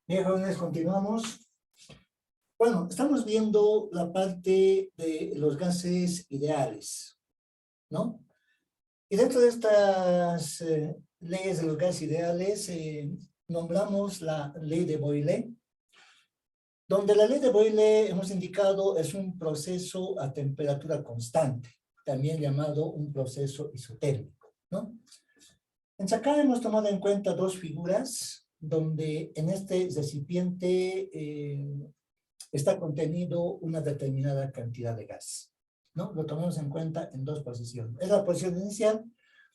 Bien, jóvenes, continuamos. Bueno, estamos viendo la parte de los gases ideales, ¿no? Y dentro de estas leyes de los gases ideales, nombramos la ley de Boyle, donde la ley de Boyle, hemos indicado, es un proceso a temperatura constante, también llamado un proceso isotérmico, ¿no? Entonces acá hemos tomado en cuenta dos figuras, donde en este recipiente está contenido una determinada cantidad de gas, ¿no? Lo tomamos en cuenta en dos posiciones. Es la posición inicial,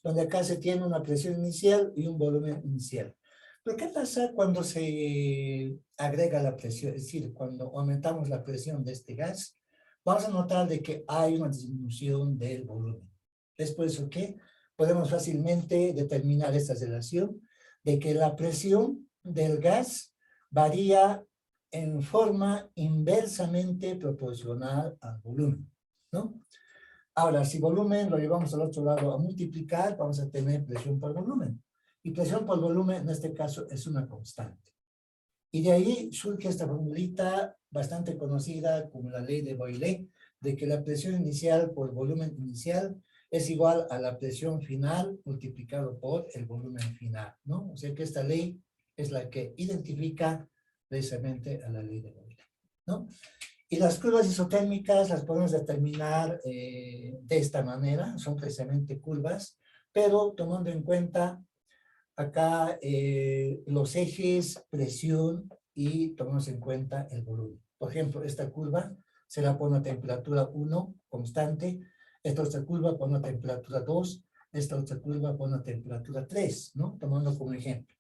donde acá se tiene una presión inicial y un volumen inicial. Pero ¿qué pasa cuando se agrega la presión? Es decir, cuando aumentamos la presión de este gas, vamos a notar de que hay una disminución del volumen. Es por eso que podemos fácilmente determinar esta relación de que la presión del gas varía en forma inversamente proporcional al volumen, ¿no? Ahora, si volumen lo llevamos al otro lado a multiplicar, vamos a tener presión por volumen. Y presión por volumen, en este caso, es una constante. Y de ahí surge esta formulita bastante conocida como la ley de Boyle, de que la presión inicial por volumen inicial es igual a la presión final multiplicado por el volumen final, ¿no? O sea que esta ley es la que identifica precisamente a la ley de Boyle, ¿no? Y las curvas isotérmicas las podemos determinar de esta manera, son precisamente curvas, pero tomando en cuenta acá los ejes, presión y tomamos en cuenta el volumen. Por ejemplo, esta curva se la pone a temperatura 1, constante. Esta otra curva pone a temperatura 2. Esta otra curva pone a temperatura 3, ¿no? Tomando como ejemplo.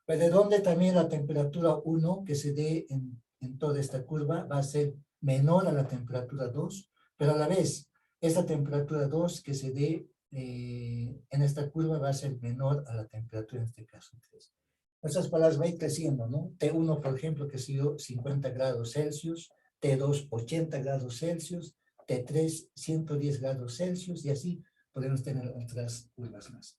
Pues de donde también la temperatura 1 que se dé en toda esta curva va a ser menor a la temperatura 2, pero a la vez, esta temperatura 2 que se dé en esta curva va a ser menor a la temperatura, en este caso 3. Estas palabras van a ir creciendo, ¿no? T1, por ejemplo, que ha sido 50 grados Celsius, T2, 80 grados Celsius, T3, 110 grados Celsius, y así podemos tener otras curvas más.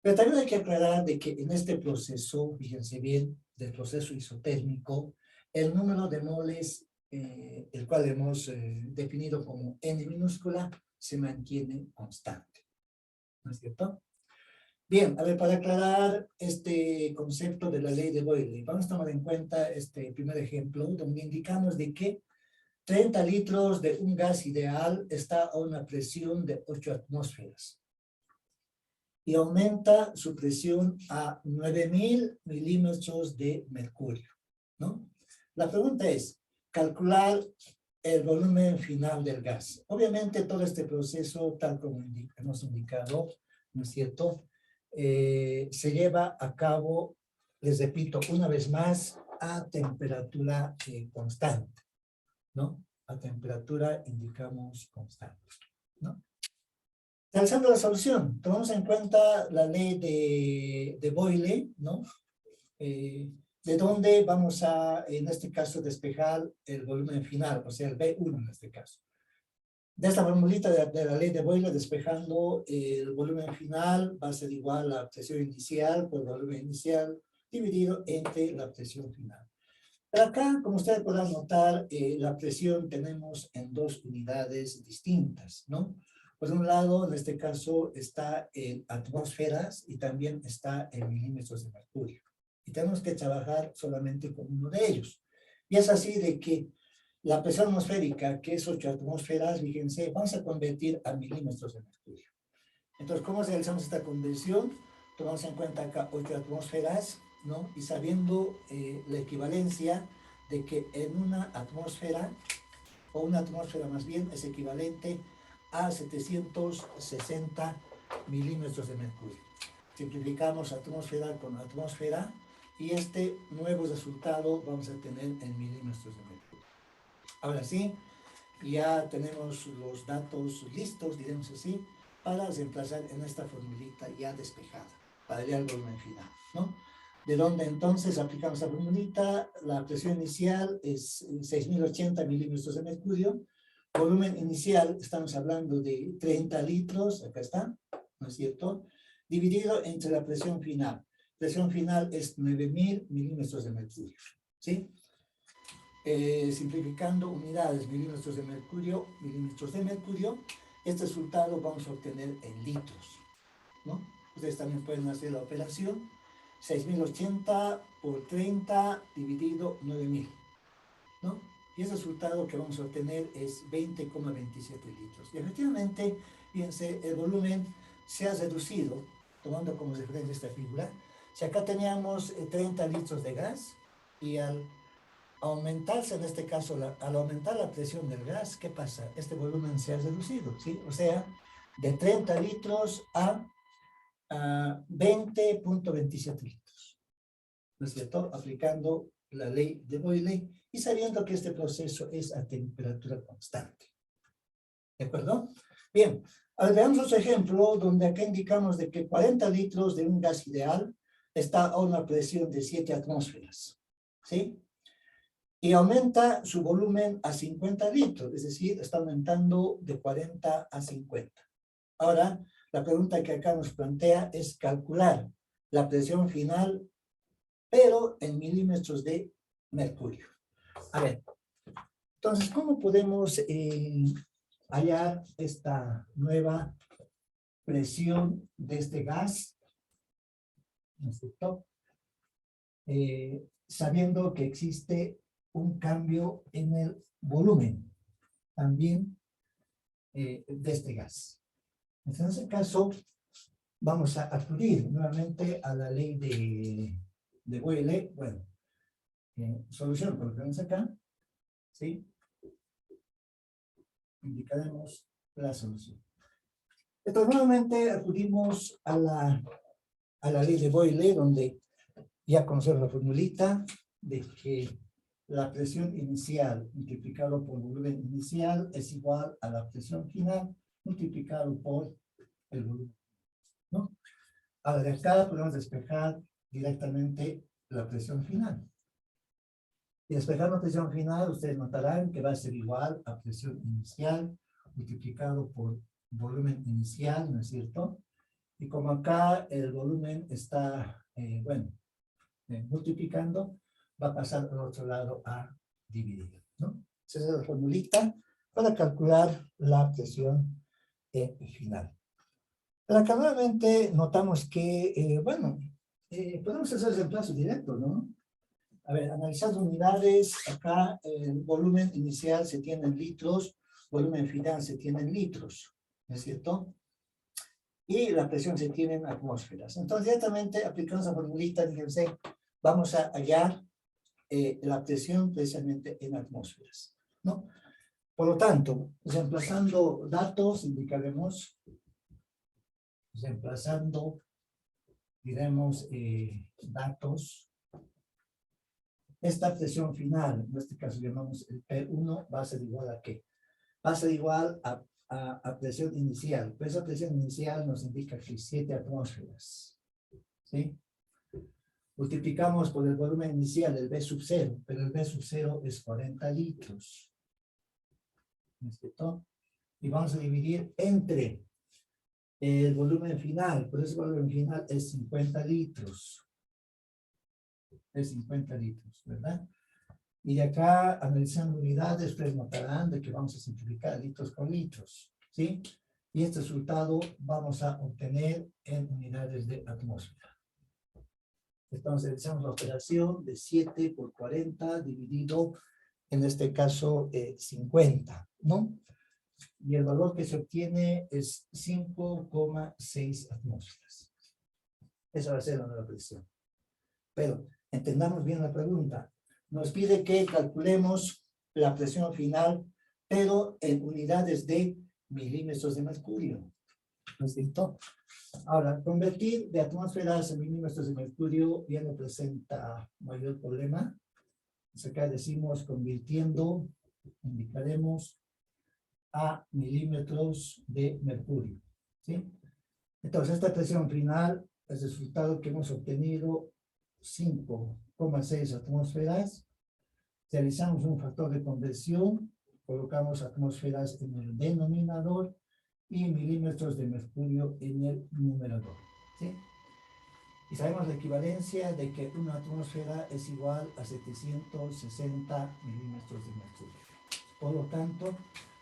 Pero también hay que aclarar de que en este proceso, fíjense bien, del proceso isotérmico, el número de moles, el cual hemos definido como N minúscula, se mantiene constante. ¿No es cierto? Bien, a ver, para aclarar este concepto de la ley de Boyle, vamos a tomar en cuenta este primer ejemplo, donde indicamos de que 30 litros de un gas ideal está a una presión de 8 atmósferas. Y aumenta su presión a 9.000 milímetros de mercurio, ¿no? La pregunta es, calcular el volumen final del gas. Obviamente todo este proceso, tal como hemos indicado, ¿no es cierto?, se lleva a cabo, les repito una vez más, a temperatura constante, ¿no? A temperatura indicamos constante, ¿no? Realizando la solución, tomamos en cuenta la ley de Boyle, ¿no? De donde vamos a, en este caso, despejar el volumen final, o sea, el B1 en este caso. De esta formulita de la ley de Boyle, despejando el volumen final va a ser igual a la presión inicial por el volumen inicial dividido entre la presión final. Pero acá, como ustedes podrán notar, la presión tenemos en dos unidades distintas, ¿no? Por un lado, en este caso, está en atmósferas y también está en milímetros de mercurio. Y tenemos que trabajar solamente con uno de ellos. Y es así de que la presión atmosférica, que es 8 atmósferas, fíjense, vamos a convertir a milímetros de mercurio. Entonces, ¿cómo realizamos esta conversión? Tomamos en cuenta acá 8 atmósferas, ¿no? Y sabiendo la equivalencia de que en una atmósfera, o una atmósfera más bien, es equivalente a 760 milímetros de mercurio. Simplificamos atmósfera con atmósfera y este nuevo resultado vamos a tener en milímetros de mercurio. Ahora sí, ya tenemos los datos listos, diremos así, para reemplazar en esta formulita ya despejada, para hallar el volumen final, ¿no? De donde entonces aplicamos la formulita, la presión inicial es 6.080 milímetros de mercurio, volumen inicial, estamos hablando de 30 litros, acá está, ¿no es cierto?, dividido entre la presión final. presión final es 9.000 milímetros de mercurio, ¿sí? Simplificando unidades, milímetros de mercurio, este resultado vamos a obtener en litros, ¿no? Ustedes también pueden hacer la operación, 6.080 por 30 dividido 9.000, ¿no? Y el resultado que vamos a obtener es 20,27 litros. Y efectivamente, fíjense, el volumen se ha reducido, tomando como referencia esta figura. Si acá teníamos 30 litros de gas, y al aumentarse en este caso, al aumentar la presión del gas, ¿qué pasa? Este volumen se ha reducido, ¿sí? O sea, de 30 litros a 20,27 litros, ¿no es cierto? Aplicando la ley de Boyle y sabiendo que este proceso es a temperatura constante. ¿De acuerdo? Bien, ahora veamos otro ejemplo donde acá indicamos de que 40 litros de un gas ideal está a una presión de 7 atmósferas, ¿sí? Y aumenta su volumen a 50 litros, es decir, está aumentando de 40 a 50. Ahora, la pregunta que acá nos plantea es calcular la presión final, pero en milímetros de mercurio. A ver, entonces, ¿cómo podemos hallar esta nueva presión de este gas? ¿No es cierto? Sabiendo que existe un cambio en el volumen también de este gas. En ese caso, vamos a acudir nuevamente a la ley de Boyle. Bueno, solución, por lo que vemos acá, ¿sí? Indicaremos la solución. Entonces, nuevamente acudimos a la ley de Boyle, donde ya conocemos la formulita de que la presión inicial multiplicado por el volumen inicial es igual a la presión final multiplicado por el volumen, ¿no? Ahora, de acá podemos despejar directamente la presión final. Y despejar la presión final, ustedes notarán que va a ser igual a presión inicial multiplicado por volumen inicial, ¿no es cierto? Y como acá el volumen está, multiplicando, va a pasar al otro lado a dividir, ¿no? Esa es la formulita para calcular la presión final. Pero acá nuevamente notamos que, podemos hacer el reemplazo directo, ¿no? A ver, analizando unidades, acá el volumen inicial se tiene en litros, volumen final se tiene en litros, ¿no es cierto? Y la presión se tiene en atmósferas. Entonces, directamente aplicando esa formulita, fíjense, vamos a hallar la presión precisamente en atmósferas, ¿no? Por lo tanto, reemplazando datos, indicaremos, diremos datos, esta presión final, en este caso llamamos el P1, va a ser igual a ¿qué? Va a ser igual a presión inicial. Pero esa presión inicial nos indica que 7 atmósferas, ¿sí? Multiplicamos por el volumen inicial, el B sub 0, pero el B sub 0 es 40 litros. ¿No es cierto? Y vamos a dividir entre el volumen final, por eso el volumen final es 50 litros. Es 50 litros, ¿verdad? Y de acá, analizando unidades, ustedes notarán de que vamos a simplificar litros con litros, ¿sí? Y este resultado vamos a obtener en unidades de atmósfera. Entonces, realizamos la operación de 7 por 40 dividido, en este caso, 50, ¿no? Y el valor que se obtiene es 5,6 atmósferas. Esa va a ser la nueva presión. Pero entendamos bien la pregunta. Nos pide que calculemos la presión final, pero en unidades de milímetros de mercurio. ¿No es cierto? Ahora, convertir de atmósferas a milímetros de mercurio ya no presenta mayor problema. Entonces acá decimos convirtiendo, indicaremos a milímetros de mercurio, ¿sí? Entonces esta presión final, el resultado que hemos obtenido, 5,6 atmósferas. Realizamos un factor de conversión, colocamos atmósferas en el denominador y milímetros de mercurio en el numerador, ¿sí? Y sabemos la equivalencia de que una atmósfera es igual a 760 milímetros de mercurio. Por lo tanto,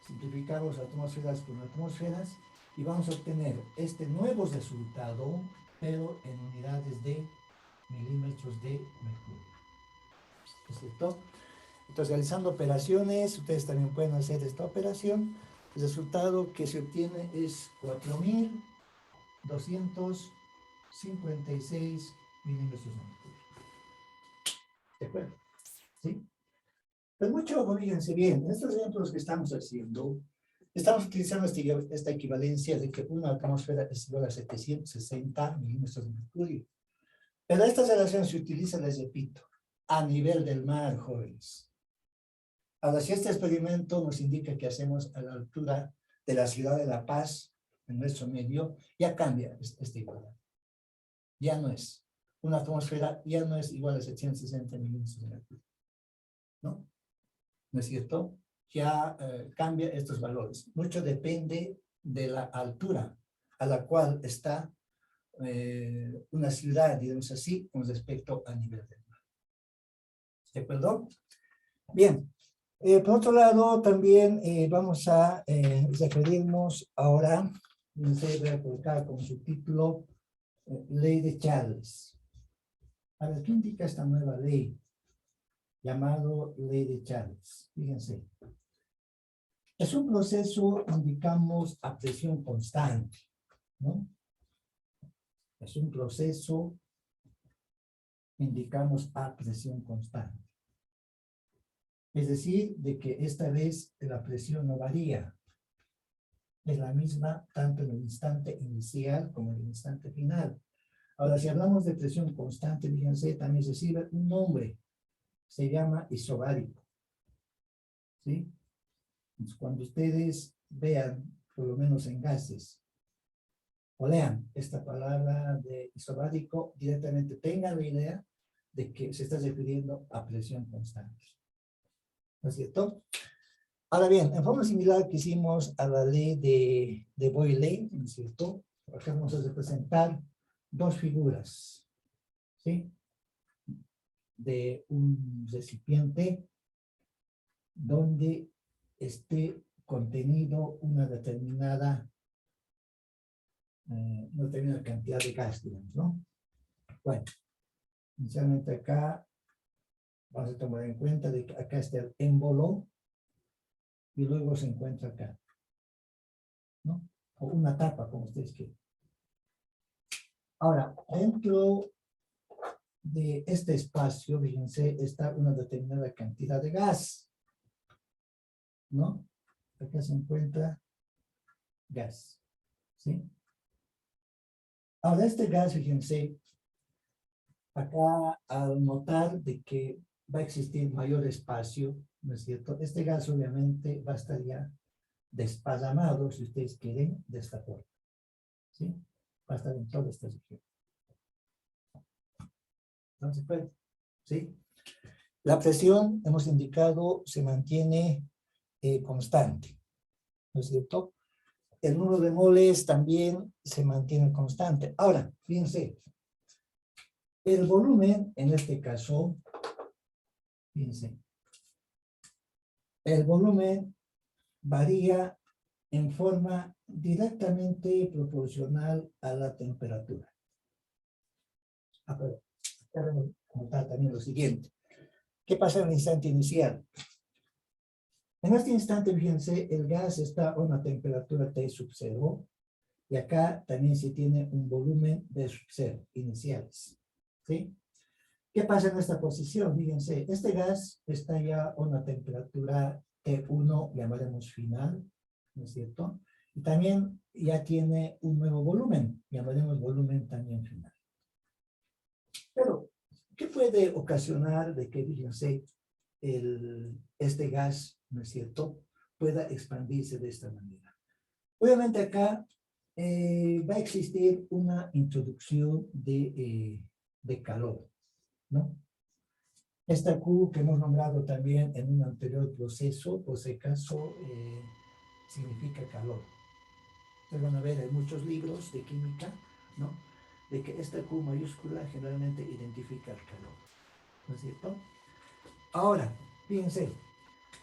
simplificamos atmósferas con atmósferas y vamos a obtener este nuevo resultado, pero en unidades de milímetros de mercurio. ¿Es cierto? Entonces, realizando operaciones, ustedes también pueden hacer esta operación. El resultado que se obtiene es 4.256 milímetros de mercurio. ¿De acuerdo? ¿Sí? Pues mucho, fíjense bien, en estos ejemplos que estamos haciendo, estamos utilizando esta equivalencia de que una atmósfera es igual a 760 milímetros de mercurio. Pero esta relación se utiliza, les repito, a nivel del mar, jóvenes. Ahora, si este experimento nos indica que hacemos a la altura de la ciudad de La Paz, en nuestro medio, ya cambia esta igualdad. Ya no es. Una atmósfera ya no es igual a 760 milímetros de mercurio. ¿No? ¿No es cierto? Ya cambia estos valores. Mucho depende de la altura a la cual está una ciudad, digamos así, con respecto a nivel del mar. ¿De acuerdo? Bien. Por otro lado, también vamos a referirnos ahora, voy a colocar como subtítulo, Ley de Charles. A ver, ¿qué indica esta nueva ley? Llamado Ley de Charles. Fíjense. Es un proceso, indicamos, a presión constante, ¿no? Es un proceso, indicamos, a presión constante. Es decir, de que esta vez la presión no varía. Es la misma tanto en el instante inicial como en el instante final. Ahora, si hablamos de presión constante, fíjense, también recibe un nombre. Se llama isobárico. ¿Sí? Entonces, cuando ustedes vean, por lo menos en gases, o lean esta palabra de isobárico, directamente tengan la idea de que se está refiriendo a presión constante. ¿No es cierto? Ahora bien, en forma similar que hicimos a la ley de Boyle, ¿no es cierto? Acá vamos a representar dos figuras, ¿sí? De un recipiente donde esté contenido una determinada cantidad de gas, digamos, ¿no? Bueno, inicialmente acá vamos a tomar en cuenta de que acá está el émbolo y luego se encuentra acá, ¿no? O una tapa, como ustedes quieran. Ahora, dentro de este espacio, fíjense, está una determinada cantidad de gas, ¿no? Acá se encuentra gas, ¿sí? Ahora, este gas, fíjense, acá al notar de que va a existir mayor espacio, ¿no es cierto? Este gas obviamente va a estar ya desparramado, si ustedes quieren, de esta forma, ¿sí? Va a estar en toda esta región. ¿No se puede? ¿Sí? La presión, hemos indicado, se mantiene constante, ¿no es cierto? El número de moles también se mantiene constante. Ahora, fíjense, el volumen, en este caso, fíjense, el volumen varía en forma directamente proporcional a la temperatura. Pero debemos notar también lo siguiente. ¿Qué pasa en el instante inicial? En este instante, fíjense, el gas está a una temperatura T sub 0 y acá también se tiene un volumen de sub 0 iniciales. ¿Sí? ¿Qué pasa en esta posición? Fíjense, este gas está ya a una temperatura T1, llamaremos final, ¿no es cierto? Y también ya tiene un nuevo volumen, llamaremos volumen también final. Pero, ¿qué puede ocasionar de que, fíjense, este gas, ¿no es cierto?, pueda expandirse de esta manera? Obviamente acá va a existir una introducción de calor, ¿no? Esta Q que hemos nombrado también en un anterior proceso, por si acaso, significa calor. Ustedes van a ver en muchos libros de química, ¿no? de que esta Q mayúscula generalmente identifica el calor, ¿no es cierto? Ahora, fíjense,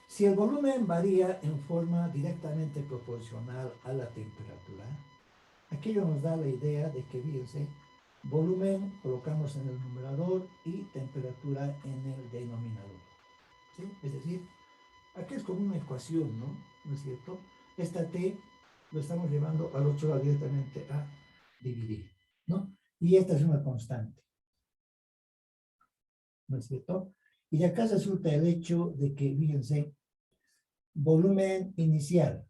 si el volumen varía en forma directamente proporcional a la temperatura, aquello nos da la idea de que, fíjense, volumen colocamos en el numerador y temperatura en el denominador, ¿sí? Es decir, aquí es como una ecuación, ¿no? ¿No es cierto? Esta T lo estamos llevando al otro lado directamente a dividir, ¿no? Y esta es una constante, ¿no es cierto? Y de acá resulta el hecho de que, fíjense, volumen inicial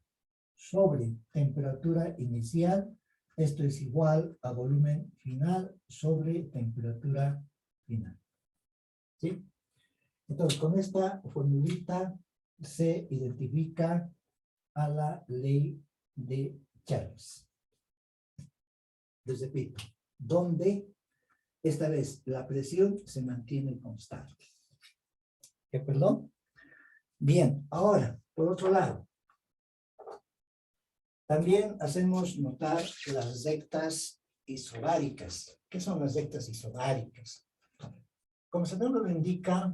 sobre temperatura inicial, esto es igual a volumen final sobre temperatura final, ¿sí? Entonces, con esta formulita se identifica a la ley de Charles. Les repito, donde esta vez la presión se mantiene constante. ¿Qué, perdón? Bien, ahora, por otro lado, también hacemos notar las rectas isobáricas. ¿Qué son las rectas isobáricas? Como su nombre lo indica,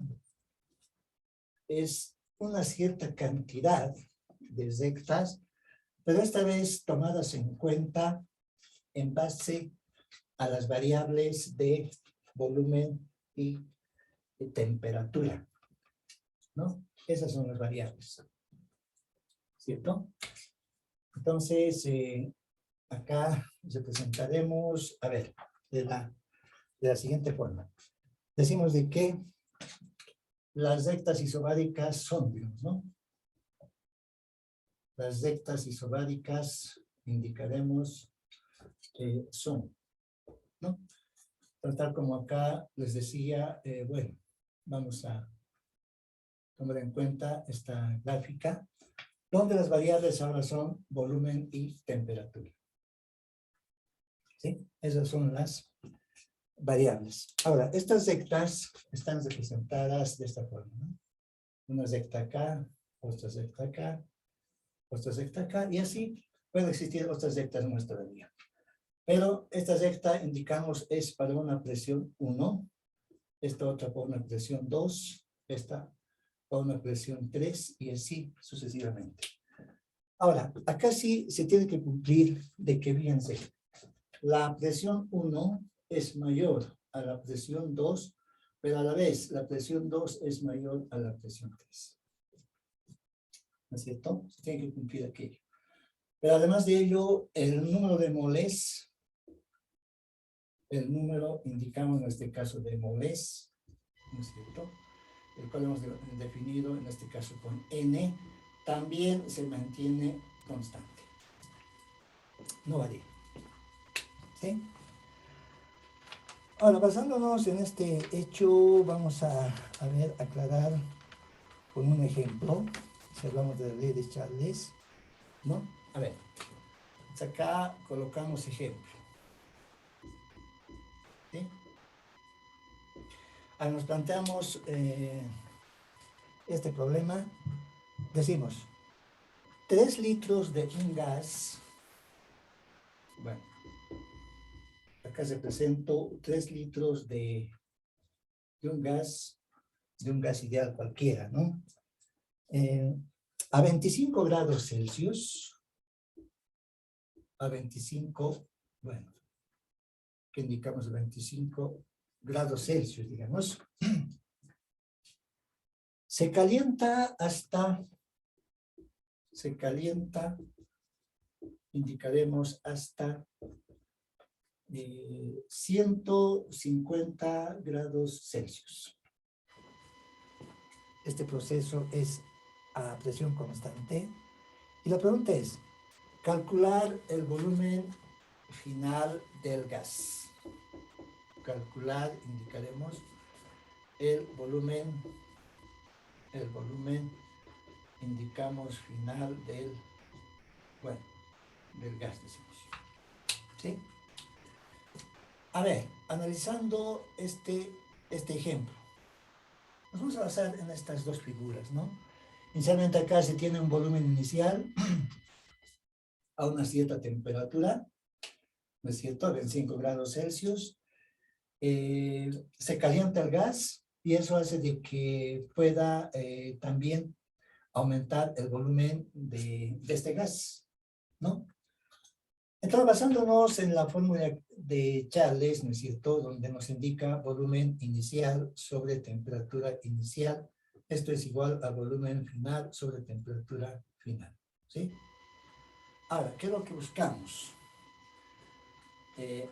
es una cierta cantidad de rectas, pero esta vez tomadas en cuenta en base a las variables de volumen y de temperatura, ¿no? Esas son las variables, ¿cierto? Entonces, acá representaremos, a ver, de la siguiente forma. Decimos de que las rectas isobáricas son, digamos, ¿no? Las rectas isobáricas indicaremos que son, ¿no? Tal como acá les decía, bueno, vamos a tomar en cuenta esta gráfica, donde las variables ahora son volumen y temperatura. ¿Sí? Esas son las variables. Ahora, estas rectas están representadas de esta forma, ¿no? Una recta acá, otra recta acá, otra recta acá, y así pueden existir otras rectas más todavía. Pero esta recta, indicamos, es para una presión 1, esta otra por una presión 2, esta por una presión 3, y así sucesivamente. Ahora, acá sí se tiene que cumplir de que, fíjense, la presión 1 es mayor a la presión 2, pero a la vez la presión 2 es mayor a la presión 3. ¿No es cierto? Se tiene que cumplir aquello. Pero además de ello, el número de moles, el número, indicamos en este caso de moles, ¿no es cierto? El cual hemos definido en este caso con N, también se mantiene constante. No varía. ¿Sí? Ahora, basándonos en este hecho, vamos a ver, aclarar con un ejemplo, si hablamos de la ley de Charles, ¿no? A ver, acá colocamos ejemplo. ¿Sí? Ahora nos planteamos este problema, decimos, 3 litros de un gas, bueno, acá represento 3 litros de un gas ideal cualquiera, ¿no? A 25 grados Celsius, a 25, bueno, que indicamos 25 grados Celsius, digamos, se calienta, indicaremos hasta 150 grados Celsius. Este proceso es a presión constante. Y la pregunta es, calcular el volumen final del gas. Calcular, indicaremos, el volumen, indicamos final del gas, decimos. ¿Sí? A ver, analizando este ejemplo, nos vamos a basar en estas dos figuras, ¿no? Inicialmente acá se tiene un volumen inicial a una cierta temperatura, ¿no es cierto? 25 grados Celsius. Se calienta el gas y eso hace de que pueda también aumentar el volumen de este gas, ¿no? Entonces, basándonos en la fórmula de Charles, ¿no es cierto?, donde nos indica volumen inicial sobre temperatura inicial, esto es igual a volumen final sobre temperatura final, ¿sí? Ahora, ¿qué es lo que buscamos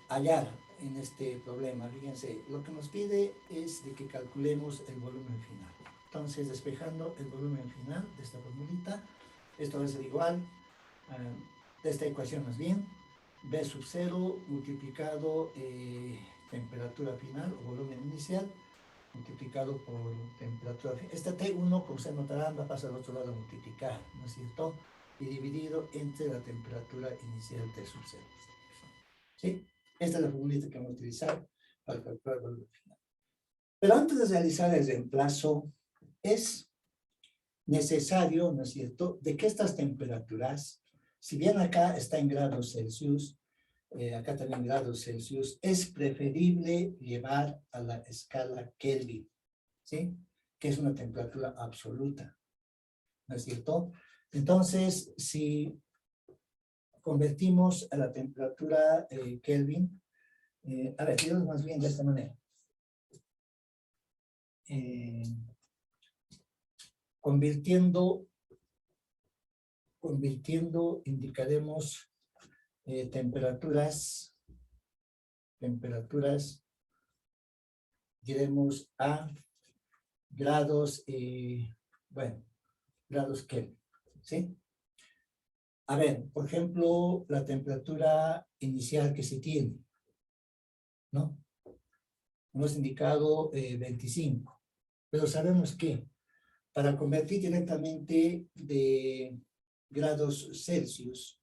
hallar en este problema? Fíjense, lo que nos pide es de que calculemos el volumen final. Entonces, despejando el volumen final de esta formulita, esto va a ser igual de esta ecuación más bien, B sub 0 multiplicado temperatura final o volumen inicial multiplicado por temperatura final. Este T1, como se notarán, va a pasar al otro lado a multiplicar, ¿no es cierto? Y dividido entre la temperatura inicial T sub 0. ¿Sí? Esta es la formulita que vamos a utilizar para calcular el volumen final. Pero antes de realizar el reemplazo, es necesario, ¿no es cierto?, de que estas temperaturas, si bien acá está en grados Celsius, acá también en grados Celsius, es preferible llevar a la escala Kelvin, ¿sí? Que es una temperatura absoluta, ¿no es cierto? Entonces, si convertimos a la temperatura Kelvin, a ver, digamos más bien de esta manera. Convirtiendo, indicaremos temperaturas, diremos a grados, bueno, grados Kelvin, ¿sí? A ver, por ejemplo, la temperatura inicial que se tiene, ¿no? Hemos indicado 25, pero sabemos que para convertir directamente de grados Celsius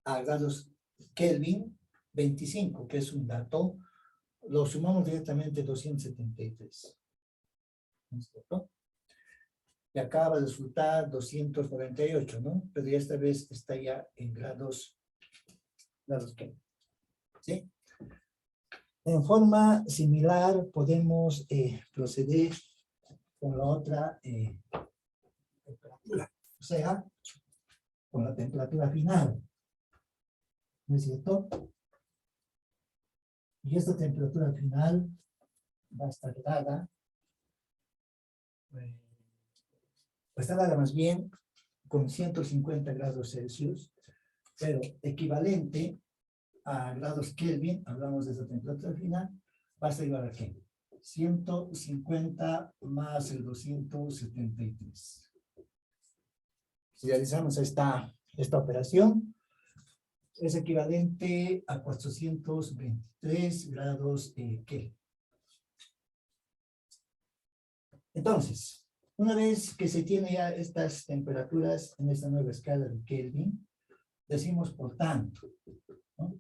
a grados Kelvin, 25, que es un dato, lo sumamos directamente 273. ¿No es cierto? Y acá va a resultar 248, ¿no? Pero ya esta vez está ya en grados Kelvin. ¿Sí? En forma similar podemos proceder con la otra temperatura, o sea, con la temperatura final, ¿no es cierto? Y esta temperatura final va a estar dada, está dada más bien con 150 grados Celsius, pero equivalente a grados Kelvin, hablamos de esta temperatura final, va a ser igual a ¿qué? 150 más el 273. Si realizamos esta operación, es equivalente a 423 grados Kelvin. Entonces, una vez que se tiene ya estas temperaturas en esta nueva escala de Kelvin, decimos por tanto, ¿no?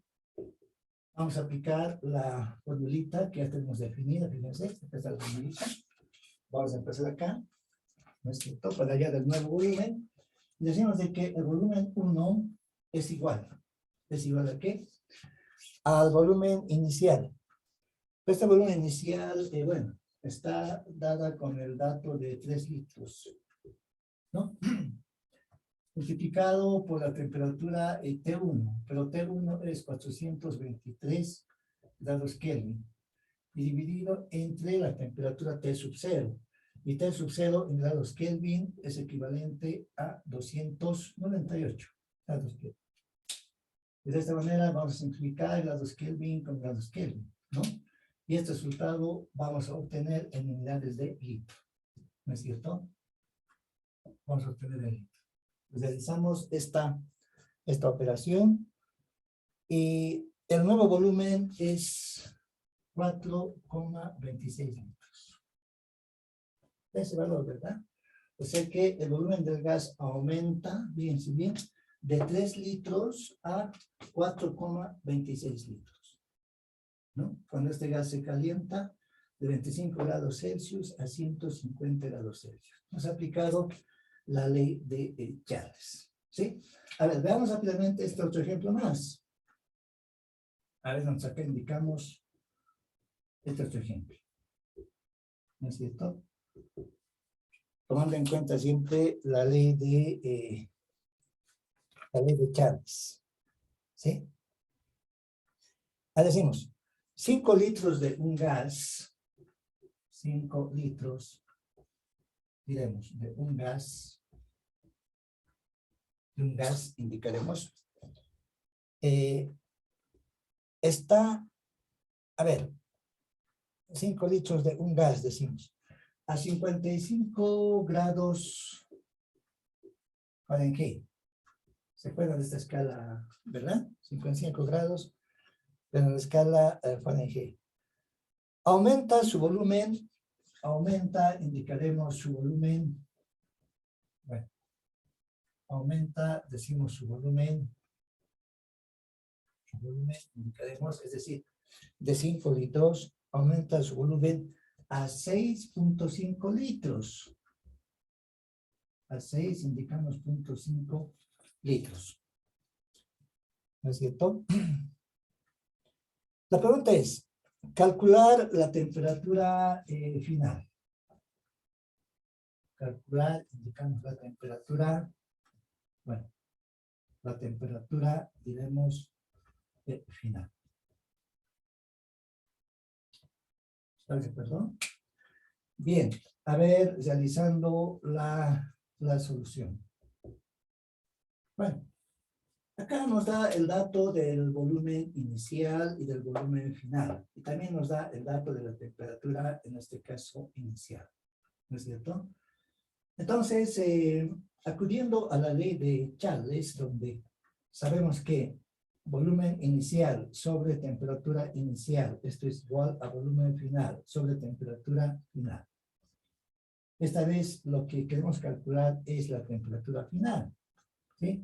Vamos a aplicar la formulita que ya tenemos definida, fíjense, esta es la formulita. Vamos a empezar acá, ¿no es cierto? Para allá del nuevo volumen. Y decimos de que el volumen 1 es igual. ¿Es igual a qué? Al volumen inicial. Este volumen inicial, bueno, está dada con el dato de 3 litros, ¿no? Multiplicado por la temperatura T1, pero T1 es 423 grados Kelvin, y dividido entre la temperatura T sub 0. Y T sub 0 en grados Kelvin es equivalente a 298 grados Kelvin. De esta manera vamos a simplificar grados Kelvin con grados Kelvin, ¿no? Y este resultado vamos a obtener en unidades de litro, ¿no es cierto? Vamos a obtener el litro. Realizamos esta operación y el nuevo volumen es 4,26 litros. Ese valor, ¿verdad? O sea que el volumen del gas aumenta, fíjense bien, de 3 litros a 4,26 litros, ¿no? Cuando este gas se calienta de 25 grados Celsius a 150 grados Celsius. Hemos aplicado la ley de Charles, ¿sí? A ver, veamos rápidamente este otro ejemplo más. A ver, acá indicamos este otro ejemplo. ¿No es cierto? Tomando en cuenta siempre la ley de Chávez. ¿Sí? Ahora decimos, 5 litros de un gas, 5 litros, diremos, de un gas, indicaremos, está, a ver, 5 litros de un gas, decimos, a 55 grados Fahrenheit. ¿Se acuerdan de esta escala, verdad? 55 grados, pero en la escala Fahrenheit. Aumenta su volumen, indicaremos su volumen, bueno, aumenta, decimos su volumen, indicaremos, es decir, de 5 litros, aumenta su volumen a 6.5 litros. A 6 indicamos 0.5 litros. ¿No es cierto? La pregunta es, calcular la temperatura final. Calcular, indicamos la temperatura, bueno, la temperatura, diremos, final. Perdón. Bien, a ver, realizando la solución. Bueno, acá nos da el dato del volumen inicial y del volumen final. Y también nos da el dato de la temperatura, en este caso, inicial. ¿No es cierto? Entonces, acudiendo a la ley de Charles, donde sabemos que volumen inicial sobre temperatura inicial, esto es igual a volumen final sobre temperatura final. Esta vez lo que queremos calcular es la temperatura final, ¿sí?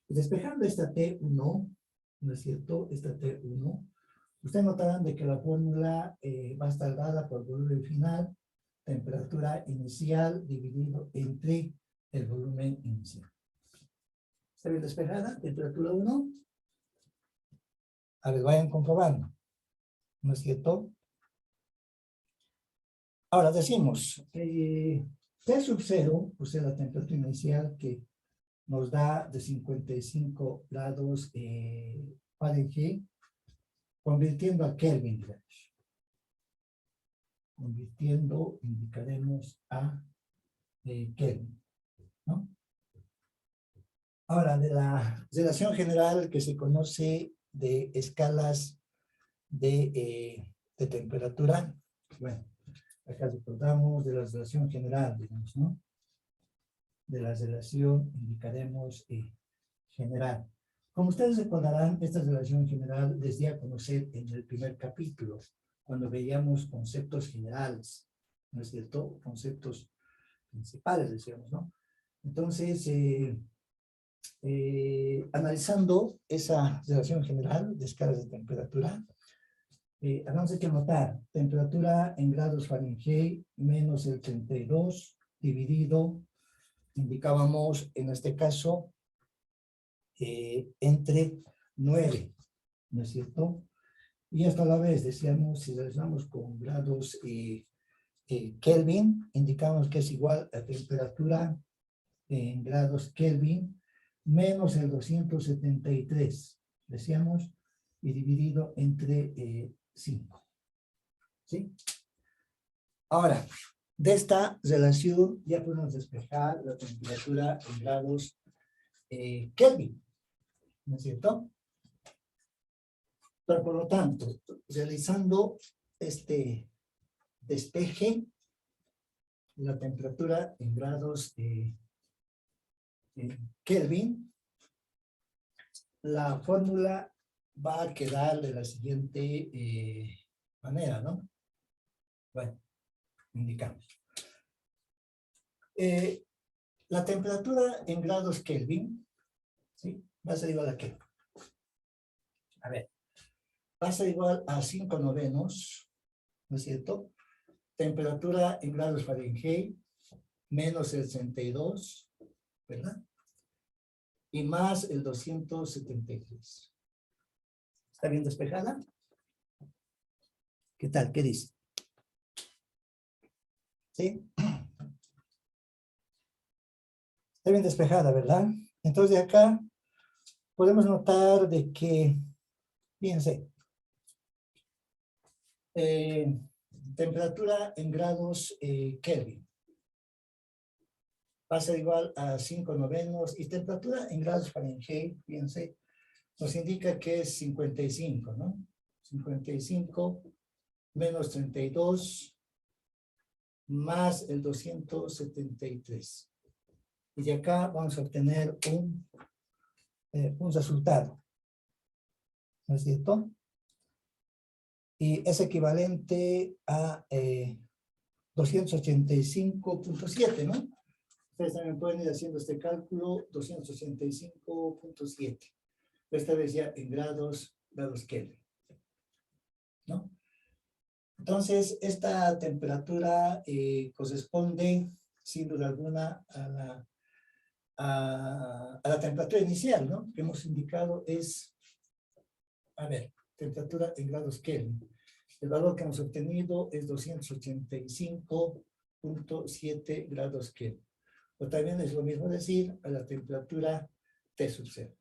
Despejando esta T1, ¿no es cierto? Esta T1, ustedes notarán de que la fórmula va a estar dada por volumen final, temperatura inicial dividido entre el volumen inicial. ¿Está bien despejada? Temperatura 1. A ver, vayan comprobando, ¿no es cierto? Ahora decimos, T sub 0, o sea, la temperatura inicial que nos da de 55 grados Fahrenheit, convirtiendo a Kelvin. Convirtiendo, indicaremos a Kelvin, ¿no? Ahora, de la relación general que se conoce de escalas de temperatura, bueno, acá recordamos de la relación general, digamos, ¿no? De la relación indicaremos general. Como ustedes recordarán, esta relación general les di a conocer en el primer capítulo, cuando veíamos conceptos generales, ¿no es cierto? Conceptos principales, decíamos, ¿no? Entonces, analizando esa relación general de escalas de temperatura, vamos a notar temperatura en grados Fahrenheit menos el 32 dividido, indicábamos en este caso, entre 9, ¿no es cierto? Y esto a la vez, decíamos, si realizamos con grados Kelvin, indicamos que es igual a temperatura en grados Kelvin menos el 273, decíamos, y dividido entre 5. ¿Sí? Ahora, de esta relación ya podemos despejar la temperatura en grados Kelvin, ¿no es cierto? Pero por lo tanto, realizando este despeje, la temperatura en grados Kelvin, la fórmula va a quedar de la siguiente manera, ¿no? Bueno, indicamos. La temperatura en grados Kelvin, ¿sí? Va a ser igual a qué? A ver, va a ser igual a 5 novenos, ¿no es cierto? Temperatura en grados Fahrenheit, menos el 62, ¿verdad? Y más el 273. ¿Está bien despejada? ¿Qué tal? ¿Qué dice? ¿Sí? Está bien despejada, ¿verdad? Entonces de acá podemos notar de que, fíjense, temperatura en grados Kelvin va a ser igual a 5/9 y temperatura en grados Fahrenheit, fíjense, nos indica que es 55, ¿no? 55 menos 32 más el 273. Y de acá vamos a obtener un resultado, ¿no es cierto? Y es equivalente a 285.7, ¿no? Ustedes también pueden ir haciendo este cálculo, 285.7. Esta vez ya en grados Kelvin, ¿no? Entonces, esta temperatura corresponde, sin duda alguna, a la temperatura inicial, ¿no? Que hemos indicado es, a ver, temperatura en grados Kelvin. El valor que hemos obtenido es 285.7 grados Kelvin. O también es lo mismo decir a la temperatura T sub 0.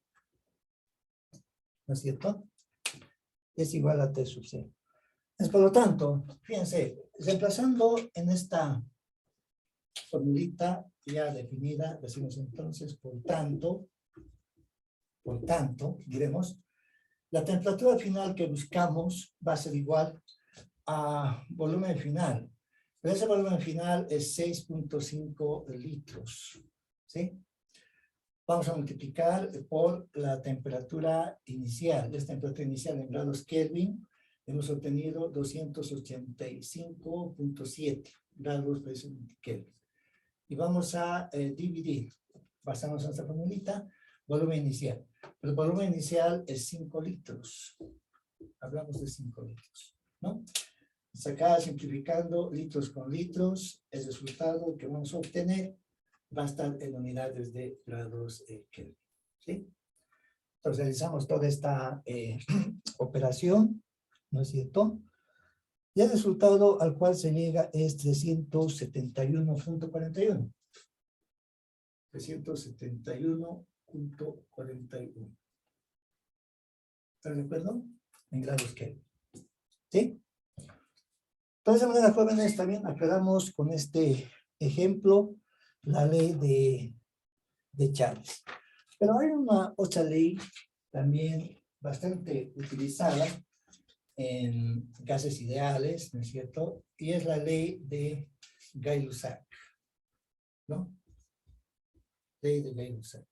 ¿No es cierto? Es igual a T sub 0. Por lo tanto, fíjense, reemplazando en esta formulita ya definida, decimos entonces, por tanto, diremos, la temperatura final que buscamos va a ser igual a volumen final. Pero ese volumen final es 6.5 litros, ¿sí? Vamos a multiplicar por la temperatura inicial. Esta temperatura inicial en grados Kelvin, hemos obtenido 285.7 grados por Kelvin. Y vamos a dividir, basamos en esta formulita, volumen inicial. El volumen inicial es 5 litros. Hablamos de 5 litros, ¿no? Acá simplificando litros con litros, el resultado que vamos a obtener va a estar en unidades de grados Kelvin, ¿sí? Entonces realizamos toda esta operación, ¿no es cierto? Y el resultado al cual se llega es 371.41. 371.41. ¿Están de acuerdo? En grados Kelvin, ¿sí? De esa manera, jóvenes, también aclaramos con este ejemplo la ley de Charles. Pero hay una otra ley también bastante utilizada en gases ideales, ¿no es cierto? Y es la ley de Gay-Lussac, ¿no? Ley de Gay-Lussac.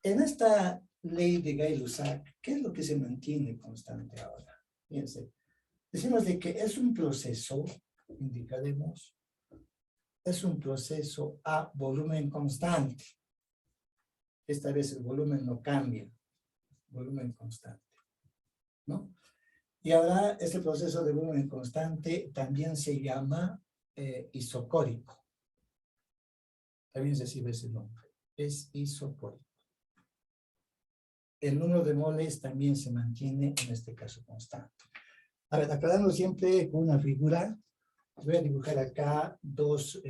En esta ley de Gay-Lussac, ¿qué es lo que se mantiene constante ahora? Fíjense. Decimos de que es un proceso, indicaremos, es un proceso a volumen constante. Esta vez el volumen no cambia, volumen constante, ¿no? Y ahora este proceso de volumen constante también se llama isocórico. También recibe ese nombre, es isocórico. El número de moles también se mantiene en este caso constante. A ver, aclarando siempre con una figura, voy a dibujar acá dos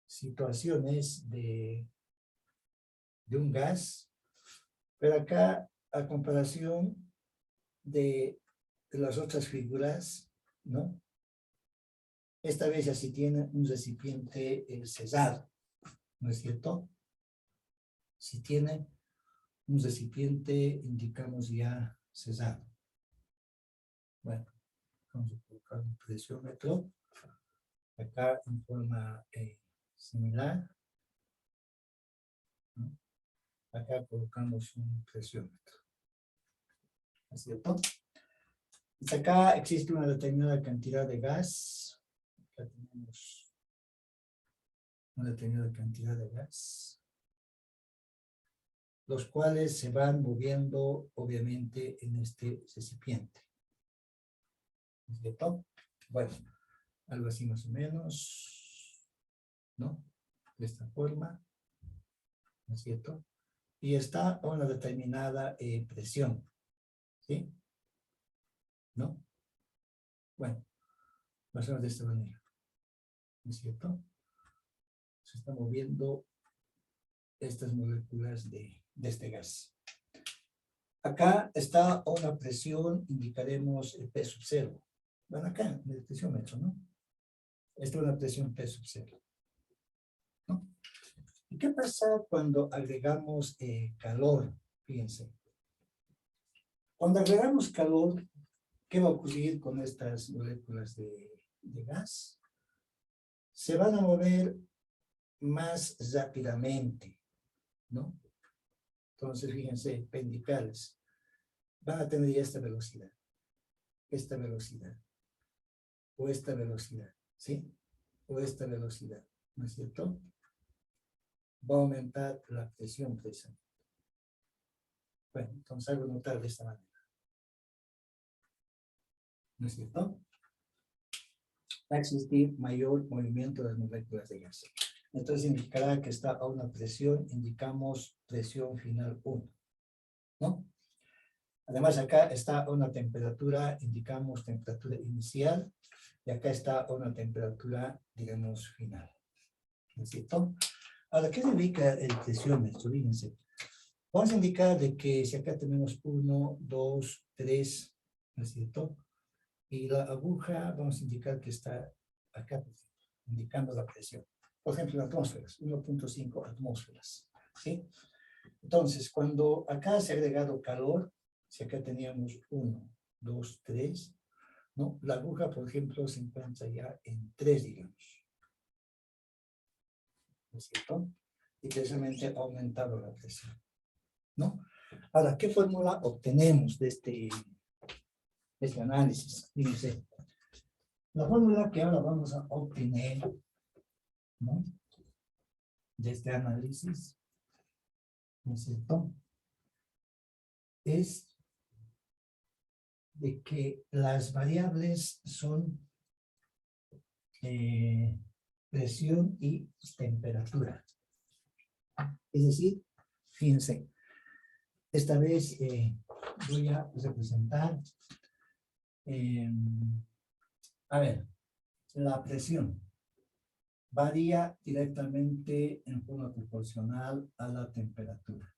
situaciones de un gas, pero acá a comparación de las otras figuras, ¿no? Esta vez ya sí tiene un recipiente cerrado, ¿no es cierto? Si tiene un recipiente, indicamos ya cerrado. Bueno, vamos a colocar un presiómetro acá en forma similar, ¿no? Acá colocamos un presiómetro, ¿no es cierto? Pues acá existe una determinada cantidad de gas. Acá tenemos una determinada cantidad de gas, los cuales se van moviendo, obviamente, en este recipiente. ¿No es cierto? Bueno, algo así más o menos, ¿no? De esta forma, ¿no es cierto? y está a una determinada presión, ¿sí? ¿No? Bueno, va a ser de esta manera, ¿no es cierto? Se están moviendo estas moléculas de este gas. Acá está a una presión, indicaremos P sub 0. Bueno, acá, en el presiómetro, ¿no? Esta es una presión P sub 0, ¿no? ¿Y qué pasa cuando agregamos calor? Fíjense. Cuando agregamos calor, ¿qué va a ocurrir con estas moléculas de gas? Se van a mover más rápidamente, ¿no? Entonces, fíjense, pendicales. Van a tener ya esta velocidad, o esta velocidad, ¿sí? O esta velocidad, ¿no es cierto? Va a aumentar la presión precisamente. Bueno, entonces hago notar de esta manera, ¿no es cierto? Va a existir mayor movimiento de las moléculas de gas. Entonces indicará que está a una presión, indicamos presión final 1, ¿no? Además acá está a una temperatura, indicamos temperatura inicial, y acá está a una temperatura, digamos, final, ¿no es cierto? Ahora, ¿qué indica el presiómetro? Fíjense. Vamos a indicar de que si acá tenemos 1, 2, 3, ¿no es cierto? Y la aguja, vamos a indicar que está acá, indicando la presión. Por ejemplo, en atmósferas, 1.5 atmósferas, ¿sí? Entonces, cuando acá se ha agregado calor, si acá teníamos 1, 2, 3, ¿no? La aguja, por ejemplo, se encuentra ya en 3, digamos, ¿no es cierto? Y precisamente ha aumentado la presión, ¿no? Ahora, ¿qué fórmula obtenemos de este análisis? Fíjense, la fórmula que ahora vamos a obtener, ¿no? De este análisis, ¿no es cierto? Es de que las variables son presión y temperatura. Es decir, fíjense, esta vez voy a representar, a ver, la presión varía directamente en forma proporcional a la temperatura.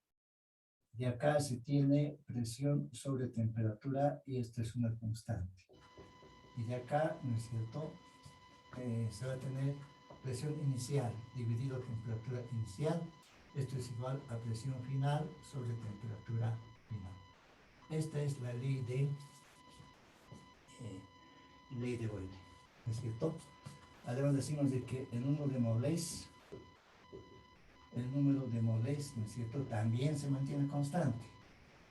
Y acá se tiene presión sobre temperatura y esta es una constante. Y de acá, ¿no es cierto?, se va a tener presión inicial dividido temperatura inicial. Esto es igual a presión final sobre temperatura final. Esta es la ley de Boyle, ¿no es cierto? Además decimos de que el número de moles, ¿no es cierto?, también se mantiene constante,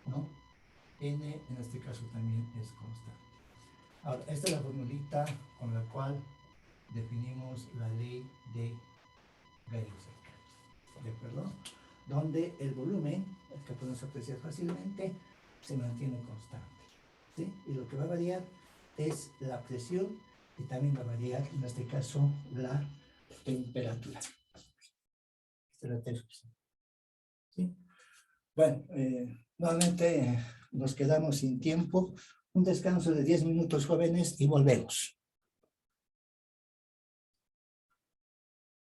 ¿no? N en este caso también es constante. Ahora, esta es la formulita con la cual definimos la ley de Gay-Lussac, ¿de acuerdo? Donde el volumen, el que podemos apreciar fácilmente, se mantiene constante, ¿sí? Y lo que va a variar es la presión y también va a variar, en este caso, la temperatura. Esta es la temperatura, ¿sí? Bueno, nuevamente nos quedamos sin tiempo. Un descanso de 10 minutos, jóvenes, y volvemos.